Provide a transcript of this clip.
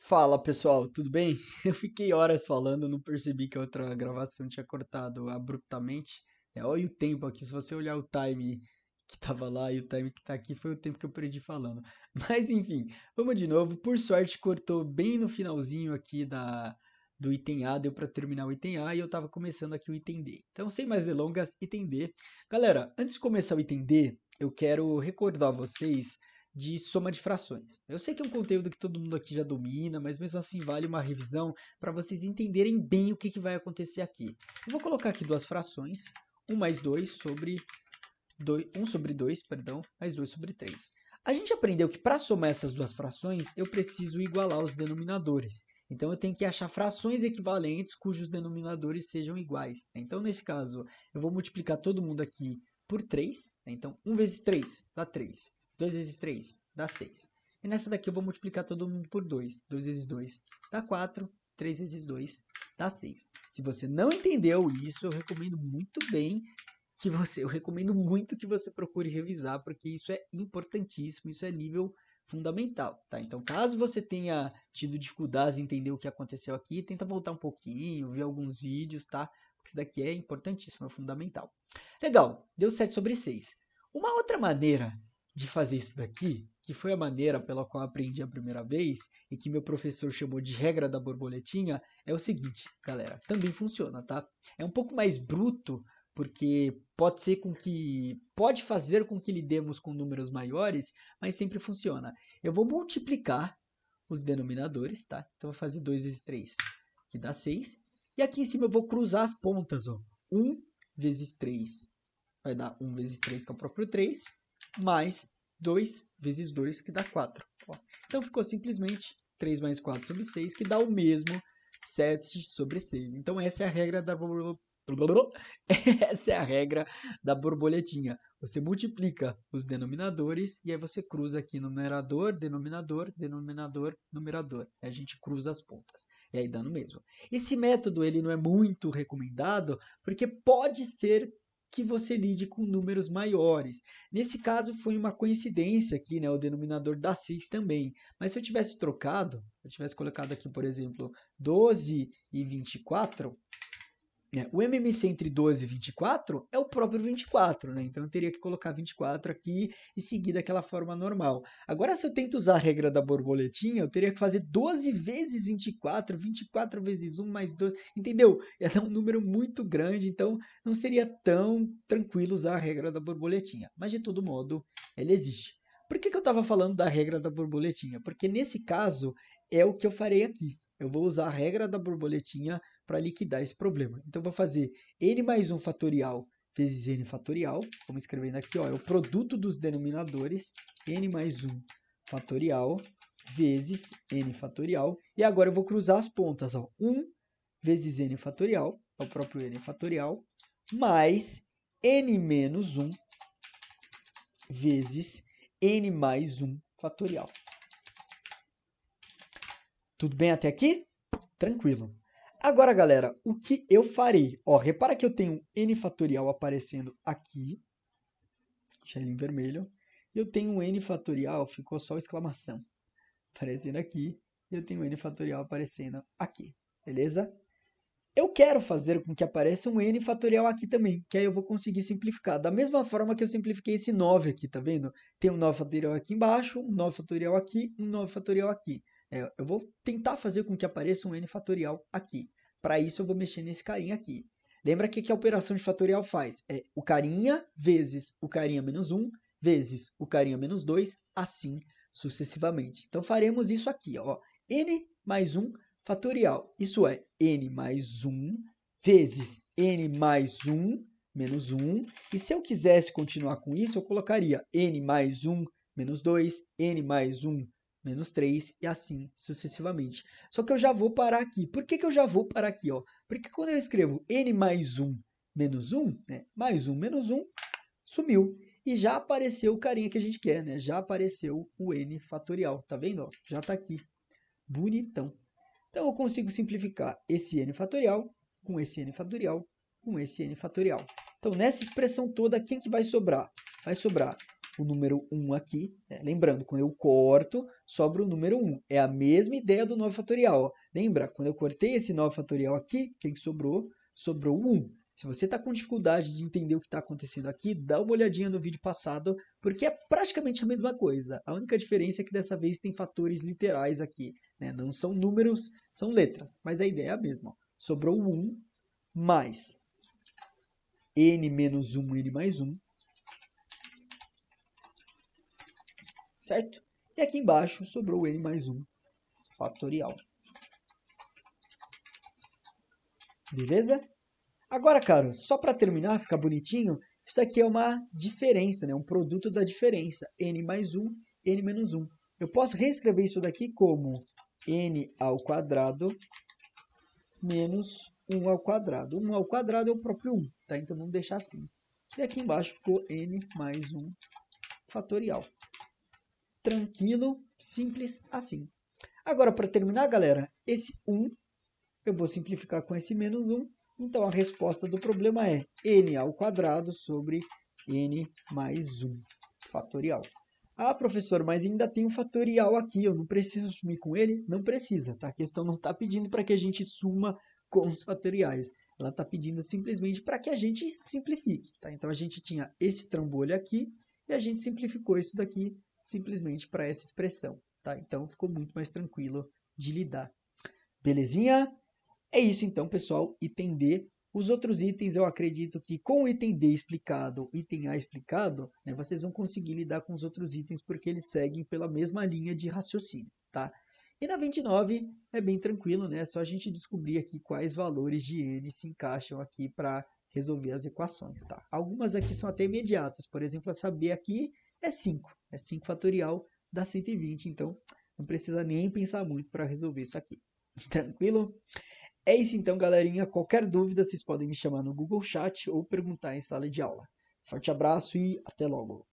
Fala pessoal, tudo bem? Eu fiquei horas falando, não percebi que a outra gravação tinha cortado abruptamente. Olha o tempo aqui, se você olhar o time que tava lá e o time que tá aqui, foi o tempo que eu perdi falando. Mas enfim, vamos de novo. Por sorte, cortou bem no finalzinho aqui do item A, deu para terminar o item A e eu tava começando aqui o item D. Então, sem mais delongas, item D. Galera, antes de começar o item D, eu quero recordar vocês de soma de frações. Eu sei que é um conteúdo que todo mundo aqui já domina, mas mesmo assim vale uma revisão para vocês entenderem bem o que vai acontecer aqui. Eu vou colocar aqui duas frações, 1 mais 2 sobre 2, 1 sobre 2, perdão, mais 2 sobre 3. A gente aprendeu que para somar essas duas frações, eu preciso igualar os denominadores. Então eu tenho que achar frações equivalentes cujos denominadores sejam iguais. Então nesse caso, eu vou multiplicar todo mundo aqui por 3. Então 1 vezes 3 dá 3. 2 vezes 3 dá 6. E nessa daqui eu vou multiplicar todo mundo por 2. 2 vezes 2 dá 4. 3 vezes 2 dá 6. Se você não entendeu isso, eu recomendo muito bem eu recomendo muito que você procure revisar, porque isso é importantíssimo, isso é nível fundamental, tá? Então, caso você tenha tido dificuldades em entender o que aconteceu aqui, tenta voltar um pouquinho, ver alguns vídeos, tá? Porque isso daqui é importantíssimo, é fundamental. Legal, deu 7 sobre 6. Uma outra maneira de fazer isso daqui, que foi a maneira pela qual eu aprendi a primeira vez e que meu professor chamou de regra da borboletinha, é o seguinte, galera, também funciona, tá? É um pouco mais bruto, porque pode fazer com que lidemos com números maiores, mas sempre funciona. Eu vou multiplicar os denominadores, tá? Então eu vou fazer 2 vezes 3, que dá 6. E aqui em cima eu vou cruzar as pontas, ó. 1 vezes 3 vai dar 1 vezes 3, que é o próprio 3, mais 2 vezes 2, que dá 4. Ó. Então ficou simplesmente 3 mais 4 sobre 6, que dá o mesmo 7 sobre 6. Então essa é a regra da essa é a regra da borboletinha. Você multiplica os denominadores e aí você cruza aqui numerador, denominador, denominador, numerador. Aí a gente cruza as pontas. E aí dá no mesmo. Esse método ele não é muito recomendado porque pode ser que você lide com números maiores. Nesse caso foi uma coincidência aqui, né? O denominador dá 6 também. Mas se eu tivesse trocado, eu tivesse colocado aqui, por exemplo, 12 e 24, né? O MMC entre 12 e 24 é o próprio 24, né? Então eu teria que colocar 24 aqui e seguir daquela forma normal. Agora, se eu tento usar a regra da borboletinha, eu teria que fazer 12 vezes 24, 24 vezes 1 mais 2, entendeu? É um número muito grande, então não seria tão tranquilo usar a regra da borboletinha. Mas de todo modo, ela existe. Por que eu estava falando da regra da borboletinha? Porque nesse caso é o que eu farei aqui. Eu vou usar a regra da borboletinha para liquidar esse problema. Então, vou fazer n mais 1 fatorial vezes n fatorial. Vamos escrevendo aqui, ó, é o produto dos denominadores, n mais 1 fatorial vezes n fatorial. E agora eu vou cruzar as pontas, ó, 1 vezes n fatorial, é o próprio n fatorial, mais n menos 1 vezes n mais 1 fatorial. Tudo bem até aqui? Tranquilo. Agora, galera, o que eu farei? Ó, repara que eu tenho n fatorial aparecendo aqui, deixa ele em vermelho, e eu tenho um n fatorial, ficou só exclamação, aparecendo aqui, e eu tenho n fatorial aparecendo aqui, beleza? Eu quero fazer com que apareça um n fatorial aqui também, que aí eu vou conseguir simplificar. Da mesma forma que eu simplifiquei esse 9 aqui, tá vendo? Tem um 9 fatorial aqui embaixo, um 9 fatorial aqui, um 9 fatorial aqui. Eu vou tentar fazer com que apareça um n fatorial aqui. Para isso eu vou mexer nesse carinha aqui. Lembra que a operação de fatorial faz? É o carinha vezes o carinha menos 1, vezes o carinha menos 2, assim sucessivamente. Então faremos isso aqui, ó. N mais 1 fatorial. Isso é n mais 1 vezes n mais 1 menos 1. E se eu quisesse continuar com isso, eu colocaria n mais 1 menos 2, n mais 1 menos 3 e assim sucessivamente. Só que eu já vou parar aqui. Por que eu já vou parar aqui? Ó? Porque quando eu escrevo n mais 1 menos 1, né? Mais 1 menos 1, sumiu. E já apareceu o carinha que a gente quer, né? Já apareceu o n fatorial. Tá vendo? Ó? Já está aqui. Bonitão. Então eu consigo simplificar esse n fatorial com esse n fatorial com esse n fatorial. Então nessa expressão toda, quem que vai sobrar? Vai sobrar o número 1 aqui, né? Lembrando, quando eu corto, sobra o número 1. É a mesma ideia do 9 fatorial. Ó. Lembra, quando eu cortei esse 9 fatorial aqui, o que sobrou? Sobrou o 1. Se você está com dificuldade de entender o que está acontecendo aqui, dá uma olhadinha no vídeo passado, porque é praticamente a mesma coisa. A única diferença é que dessa vez tem fatores literais aqui, né? Não são números, são letras, mas a ideia é a mesma. Ó. Sobrou o 1 mais n menos 1, n mais 1, certo? E aqui embaixo sobrou n mais 1 fatorial. Beleza? Agora, cara, só para terminar, ficar bonitinho, isso daqui é uma diferença, né? Um produto da diferença. N mais 1, n menos 1. Eu posso reescrever isso daqui como n ao quadrado menos 1 ao quadrado. 1 ao quadrado é o próprio 1, tá? Então vamos deixar assim. E aqui embaixo ficou n mais 1 fatorial. Tranquilo, simples assim. Agora, para terminar, galera, esse 1 eu vou simplificar com esse menos 1. Então, a resposta do problema é n ao quadrado sobre n mais 1 fatorial. Ah, professor, mas ainda tem um fatorial aqui, eu não preciso sumir com ele? Não precisa, tá? A questão não está pedindo para que a gente suma com os fatoriais. Ela está pedindo simplesmente para que a gente simplifique, tá? Então, a gente tinha esse trambolho aqui e a gente simplificou isso daqui simplesmente para essa expressão, tá? Então, ficou muito mais tranquilo de lidar. Belezinha? É isso então, pessoal, item D. Os outros itens, eu acredito que com o item D explicado, item A explicado, né, vocês vão conseguir lidar com os outros itens porque eles seguem pela mesma linha de raciocínio, tá? E na 29 é bem tranquilo, né? É só a gente descobrir aqui quais valores de n se encaixam aqui para resolver as equações, tá? Algumas aqui são até imediatas, por exemplo, essa B aqui é 5 fatorial dá 120, então não precisa nem pensar muito para resolver isso aqui. Tranquilo? É isso então, galerinha. Qualquer dúvida, vocês podem me chamar no Google Chat ou perguntar em sala de aula. Forte abraço e até logo!